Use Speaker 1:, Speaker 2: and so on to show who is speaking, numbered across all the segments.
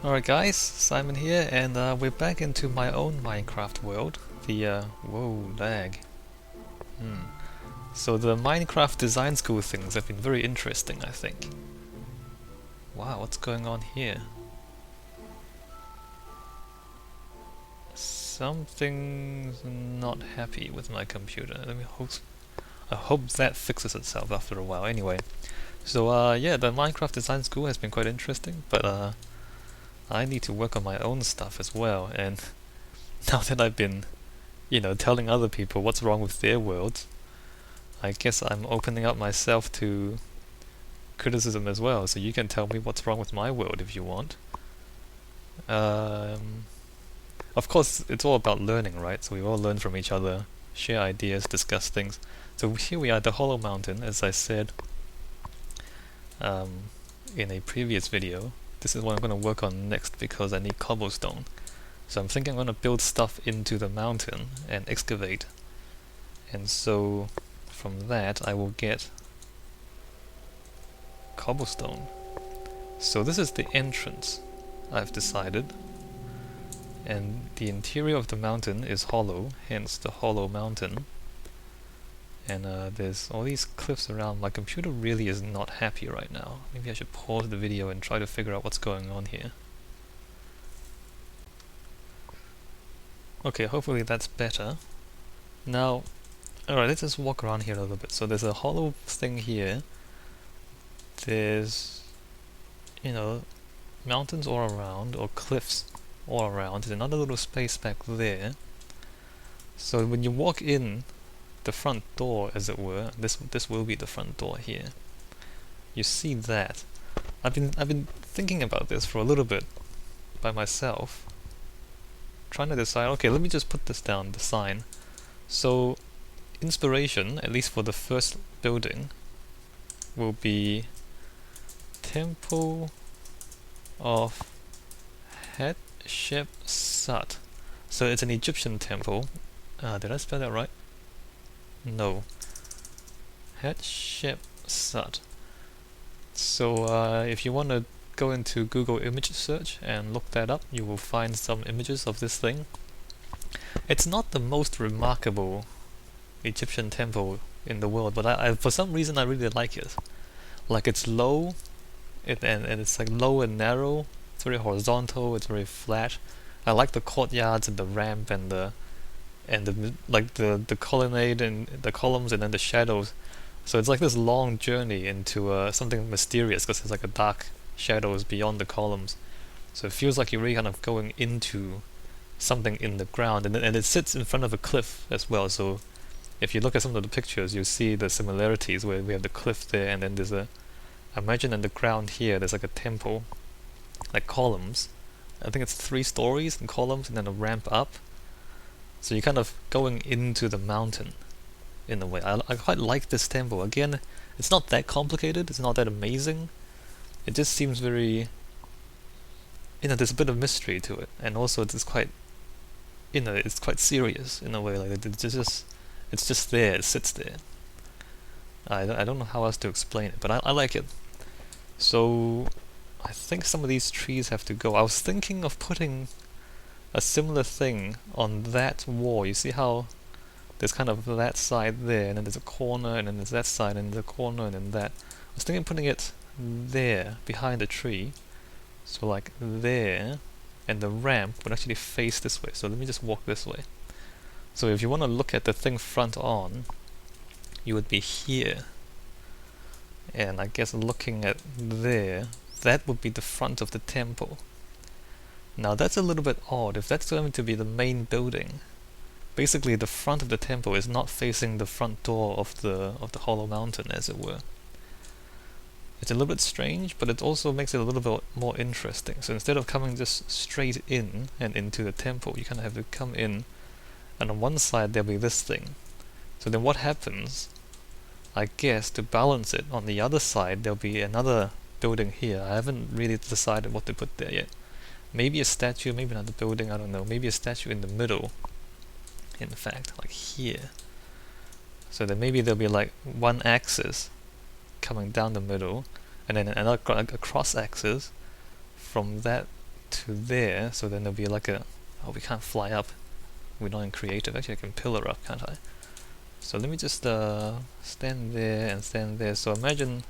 Speaker 1: Alright guys, Simon here, and we're back into my own Minecraft world. Whoa, lag. So the Minecraft design school things have been very interesting, I think. Wow, what's going on here? Something's not happy with my computer. I hope that fixes itself after a while. Anyway, so yeah, the Minecraft design school has been quite interesting, but I need to work on my own stuff as well, and now that I've been, telling other people what's wrong with their worlds, I guess I'm opening up myself to criticism as well, so you can tell me what's wrong with my world if you want. Um, of course, it's all about learning, right? So we all learn from each other, share ideas, discuss things. So here we are at the Hollow Mountain, as I said um, in a previous video. This is what I'm going to work on next because I need cobblestone. So I'm thinking I'm going to build stuff into the mountain and excavate. And so from that I will get cobblestone. So this is the entrance, I've decided. And the interior of the mountain is hollow, hence the hollow mountain. And there's all these cliffs around. My computer really is not happy right now. Maybe I should pause the video and try to figure out what's going on here. Okay, hopefully that's better. Now, alright, let's just walk around here a little bit. So there's a hollow thing here. There's, mountains all around, or cliffs all around. There's another little space back there. So when you walk in the front door, as it were, this will be the front door here. You see that. I've been thinking about this for a little bit by myself, trying to decide. Okay, let me just put this down, the sign. So inspiration, at least for the first building, will be Temple of Hatshepsut. So it's an Egyptian temple. Did I spell that right? No. Hatshepsut. So if you want to go into Google image search and look that up, you will find some images of this thing. It's not the most remarkable Egyptian temple in the world, but I for some reason I really like it. Like, it's low, and it's like low and narrow. It's very horizontal. It's very flat. I like the courtyards and the ramp and the colonnade and the columns and then the shadows. So it's like this long journey into something mysterious because there's like a dark shadows beyond the columns. So it feels like you're really kind of going into something in the ground, and it sits in front of a cliff as well. So if you look at some of the pictures, you see the similarities where we have the cliff there, and then there's imagine in the ground here, there's like a temple, like columns. I think it's 3 stories and columns, and then a ramp up. So you're kind of going into the mountain, in a way. I quite like this temple. Again, it's not that complicated, it's not that amazing. It just seems very, there's a bit of mystery to it, and also it's quite, it's quite serious in a way. Like it's just there, it sits there. I don't know how else to explain it, but I like it. So I think some of these trees have to go. I was thinking of putting a similar thing on that wall. You see how there's kind of that side there, and then there's a corner, and then there's that side, and there's a corner, and then that. I was thinking of putting it there, behind the tree. So like there, and the ramp would actually face this way. So let me just walk this way. So if you want to look at the thing front on, you would be here. And I guess looking at there, that would be the front of the temple. Now that's a little bit odd. If that's going to be the main building, basically the front of the temple is not facing the front door of the hollow mountain, as it were. It's a little bit strange, but it also makes it a little bit more interesting. So instead of coming just straight in and into the temple, you kind of have to come in, and on one side there'll be this thing. So then what happens, I guess, to balance it, on the other side there'll be another building here. I haven't really decided what to put there yet. Maybe a statue, maybe another building, I don't know. Maybe a statue in the middle, in fact, like here. So then maybe there'll be like one axis coming down the middle, and then another a cross axis from that to there, so then there'll be like a... Oh, we can't fly up. We're not in creative. Actually, I can pillar up, can't I? So let me just stand there and stand there. So imagine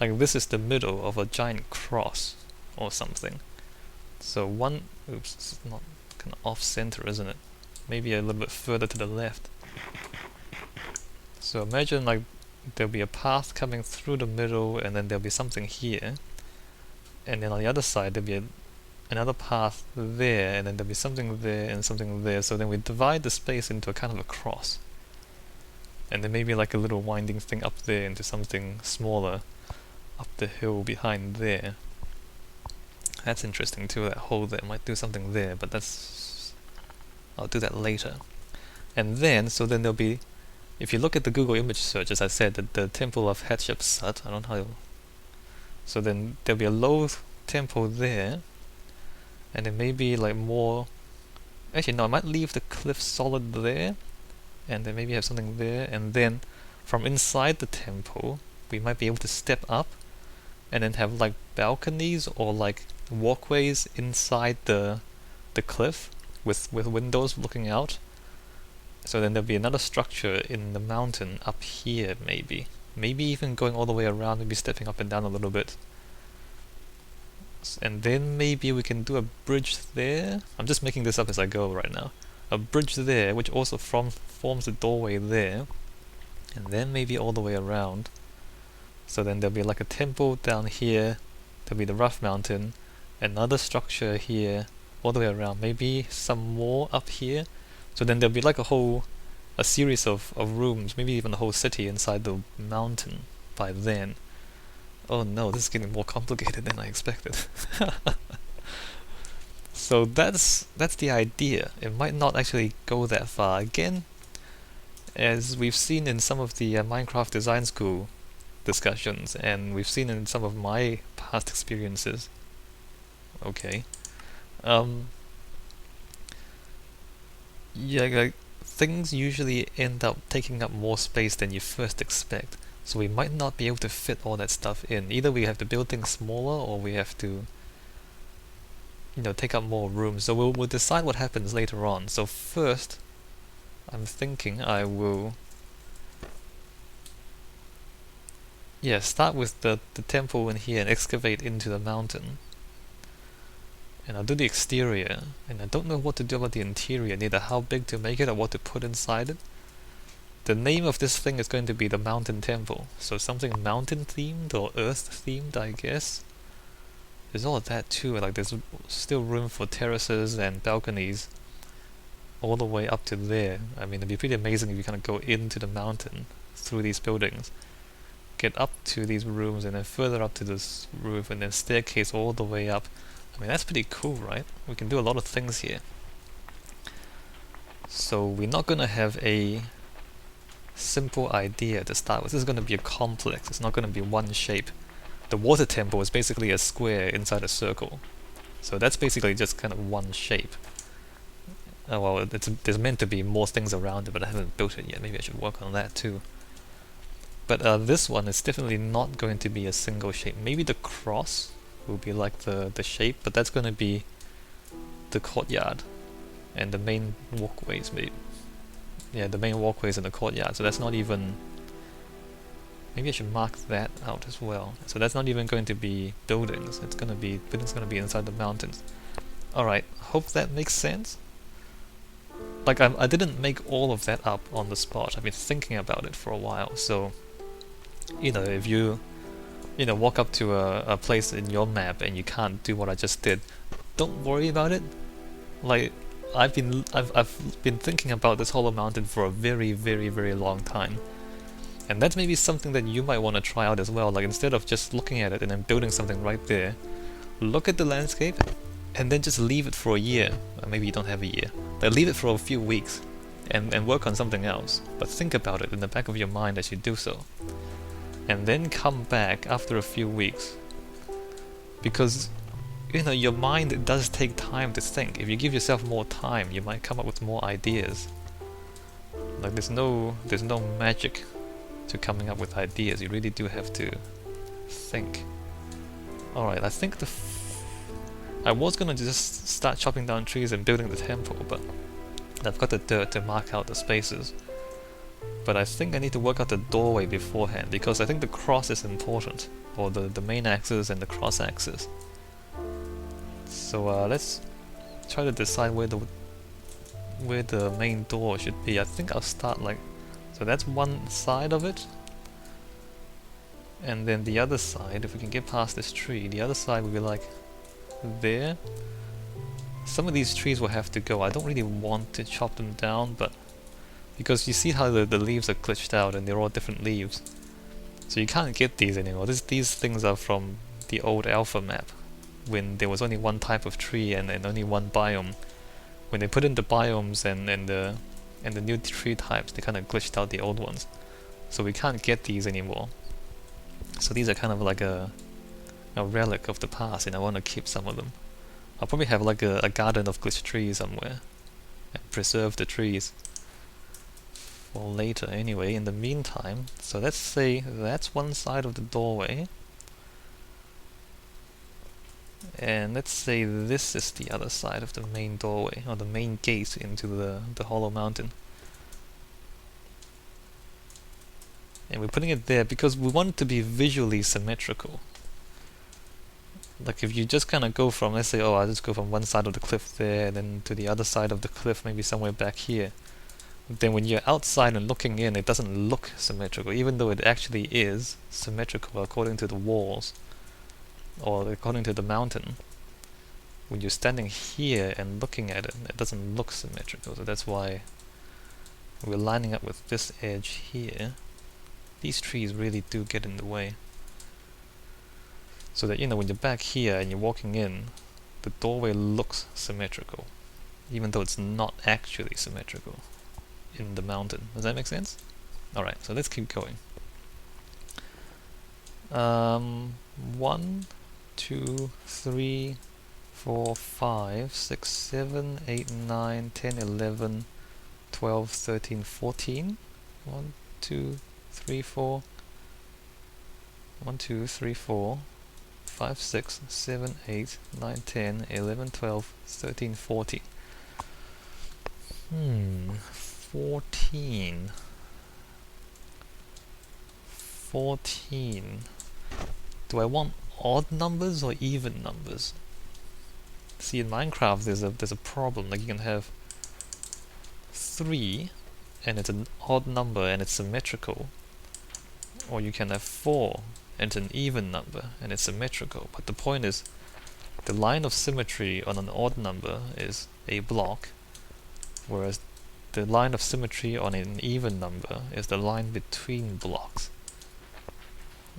Speaker 1: like this is the middle of a giant cross or something. So one... Oops, it's not kind of off-center, isn't it? Maybe a little bit further to the left. So imagine like there'll be a path coming through the middle, and then there'll be something here, and then on the other side there'll be another path there, and then there'll be something there and something there. So then we divide the space into a kind of a cross, and then maybe like a little winding thing up there into something smaller up the hill behind there. That's interesting too, that hole there. Might do something there, but I'll do that later. And then, so then there'll be, if you look at the Google image search, as I said, the Temple of Hatshepsut, I don't know how... So then there'll be a low temple there, and then maybe like more... Actually no, I might leave the cliff solid there, and then maybe have something there, and then from inside the temple, we might be able to step up, and then have like balconies or like walkways inside the cliff with windows looking out. So then there'll be another structure in the mountain up here, maybe even going all the way around, maybe stepping up and down a little bit. And then maybe we can do a bridge there. I'm just making this up as I go right now. A bridge there, which also forms the doorway there, and then maybe all the way around. So then there'll be like a temple down here, there'll be the rough mountain, another structure here, all the way around, maybe some more up here. So then there'll be like a series of rooms, maybe even a whole city inside the mountain by then. Oh no, this is getting more complicated than I expected. So that's the idea. It might not actually go that far. Again, as we've seen in some of the Minecraft Design School discussions, and we've seen in some of my past experiences. Okay. Yeah, like, things usually end up taking up more space than you first expect. So we might not be able to fit all that stuff in. Either we have to build things smaller, or we have to, take up more room. So we'll decide what happens later on. So first, I'm thinking I will... Yeah, start with the temple in here and excavate into the mountain. And I'll do the exterior, and I don't know what to do about the interior, neither how big to make it or what to put inside it. The name of this thing is going to be the Mountain Temple, so something mountain themed or earth themed, I guess. There's all of that too, like there's still room for terraces and balconies all the way up to there. I mean, it'd be pretty amazing if you kind of go into the mountain through these buildings, get up to these rooms, and then further up to this roof, and then staircase all the way up. I mean, that's pretty cool, right? We can do a lot of things here. So we're not going to have a simple idea to start with. This is going to be a complex. It's not going to be one shape. The water temple is basically a square inside a circle. So that's basically just kind of one shape. Oh well, there's meant to be more things around it, but I haven't built it yet. Maybe I should work on that too. But this one is definitely not going to be a single shape. Maybe the cross will be like the shape, but that's going to be the courtyard and the main walkways, maybe. Yeah, the main walkways in the courtyard. So that's not even... Maybe I should mark that out as well. So that's not even going to be buildings. It's going to be buildings going to be inside the mountains. All right. Hope that makes sense. Like I didn't make all of that up on the spot. I've been thinking about it for a while. So if you walk up to a place in your map and you can't do what I just did, don't worry about it. Like I've been thinking about this hollow mountain for a very, very, very long time, and that's maybe something that you might want to try out as well. Like instead of just looking at it and then building something right there, look at the landscape and then just leave it for a year. Or maybe you don't have a year, but leave it for a few weeks and work on something else. But think about it in the back of your mind as you do so. And then come back after a few weeks, because your mind does take time to think. If you give yourself more time, you might come up with more ideas. Like there's no magic to coming up with ideas. You really do have to think. Alright, I think I was gonna just start chopping down trees and building the temple, but I've got the dirt to mark out the spaces. But I think I need to work out the doorway beforehand, because I think the cross is important, or the main axis and the cross axis. So let's try to decide where the main door should be. I think I'll start like, so that's one side of it, and then the other side, if we can get past this tree, the other side will be like there. Some of these trees will have to go. I don't really want to chop them down, but because you see how the leaves are glitched out and they're all different leaves, so you can't get these anymore. These things are from the old alpha map, when there was only one type of tree and only one biome. When they put in the biomes and the new tree types, they kind of glitched out the old ones, so we can't get these anymore. So these are kind of like a relic of the past, and I want to keep some of them. I'll probably have like a garden of glitched trees somewhere and preserve the trees for later anyway. In the meantime, so let's say that's one side of the doorway, and let's say this is the other side of the main doorway, or the main gate into the hollow mountain. And we're putting it there because we want it to be visually symmetrical. Like if you just kind of go from, let's say, oh, I'll just go from one side of the cliff there, and then to the other side of the cliff, maybe somewhere back here. Then when you're outside and looking in, it doesn't look symmetrical, even though it actually is symmetrical according to the walls, or according to the mountain. When you're standing here and looking at it, it doesn't look symmetrical, so that's why we're lining up with this edge here. These trees really do get in the way. So that, you know, when you're back here and you're walking in, the doorway looks symmetrical, even though it's not actually symmetrical in the mountain. Does that make sense? Alright, so let's keep going. 1, 2, 3, 4, 5, 6, 7, 8, 9, 10, 11, 12, 13, 14. 1, 2, 3, 4. 1, 2, 3, 4. 5, 6, 7, 8, 9, 10, 11, 12, 13, 14. 14. 14. Do I want odd numbers or even numbers? See, in Minecraft there's a problem. Like you can have 3 and it's an odd number and it's symmetrical, or you can have 4 and it's an even number and it's symmetrical. But the point is, the line of symmetry on an odd number is a block, whereas the line of symmetry on an even number is the line between blocks.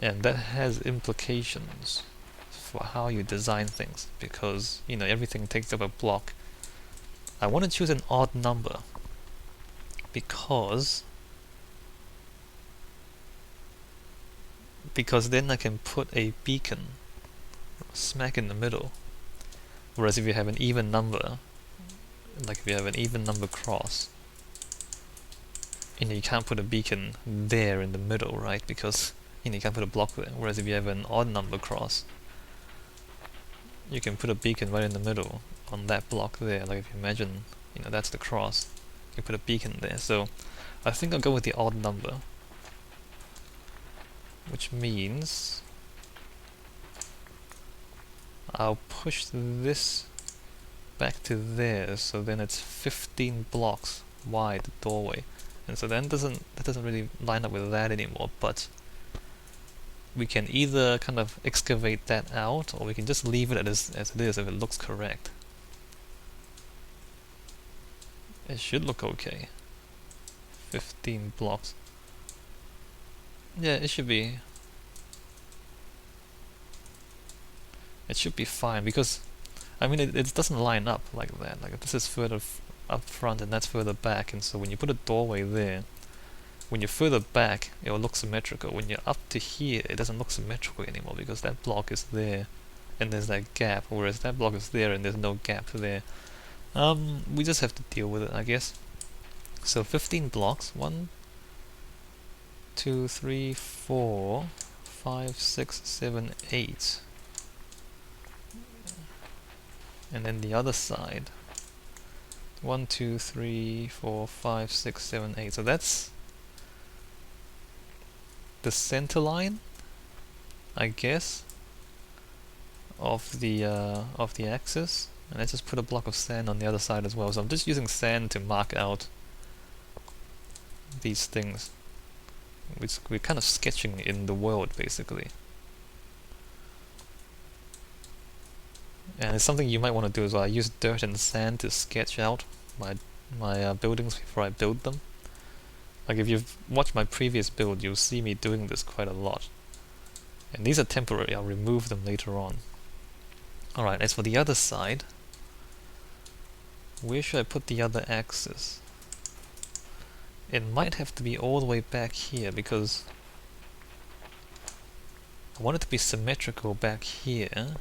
Speaker 1: And that has implications for how you design things, because, you know, everything takes up a block. I want to choose an odd number because then I can put a beacon smack in the middle. Whereas if you have an even number, like if you have an even number cross, you can't put a beacon there in the middle, right? Because you can't put a block there. Whereas if you have an odd number cross, you can put a beacon right in the middle on that block there. Like if you imagine, that's the cross, you put a beacon there. So I think I'll go with the odd number, which means I'll push this back to there, so then it's 15 blocks wide, the doorway. And so then that doesn't really line up with that anymore, but we can either kind of excavate that out, or we can just leave it as it is if it looks correct. It should look okay. 15 blocks. Yeah, it should be fine, because I mean it doesn't line up like that. Like this is further up front and that's further back, and so when you put a doorway there, when you're further back it will look symmetrical. When you're up to here, it doesn't look symmetrical anymore because that block is there and there's that gap, whereas that block is there and there's no gap there. We just have to deal with it, I guess. So 15 blocks. 1, 2, 3, 4, 5, 6, 7, 8. And then the other side. 1, 2, 3, 4, 5, 6, 7, 8. So that's the center line, I guess, of the axis. And let's just put a block of sand on the other side as well. So I'm just using sand to mark out these things. We're kind of sketching in the world, basically. And it's something you might want to do as well. I use dirt and sand to sketch out my buildings before I build them. Like if you've watched my previous build, you'll see me doing this quite a lot. And these are temporary, I'll remove them later on. Alright, as for the other side, where should I put the other axis? It might have to be all the way back here because I want it to be symmetrical back here.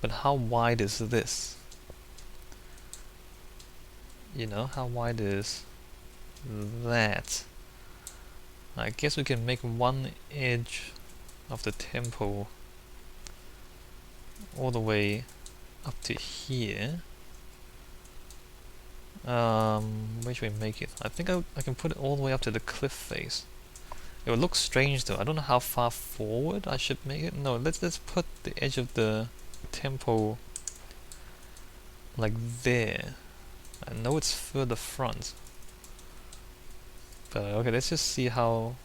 Speaker 1: But how wide is this? You know, how wide is that? I guess we can make one edge of the temple all the way up to here. Where should we make it? I think I can put it all the way up to the cliff face. It would look strange though. I don't know how far forward I should make it. No, let's put the edge of the temple like there. I know it's further front. But okay, let's just see how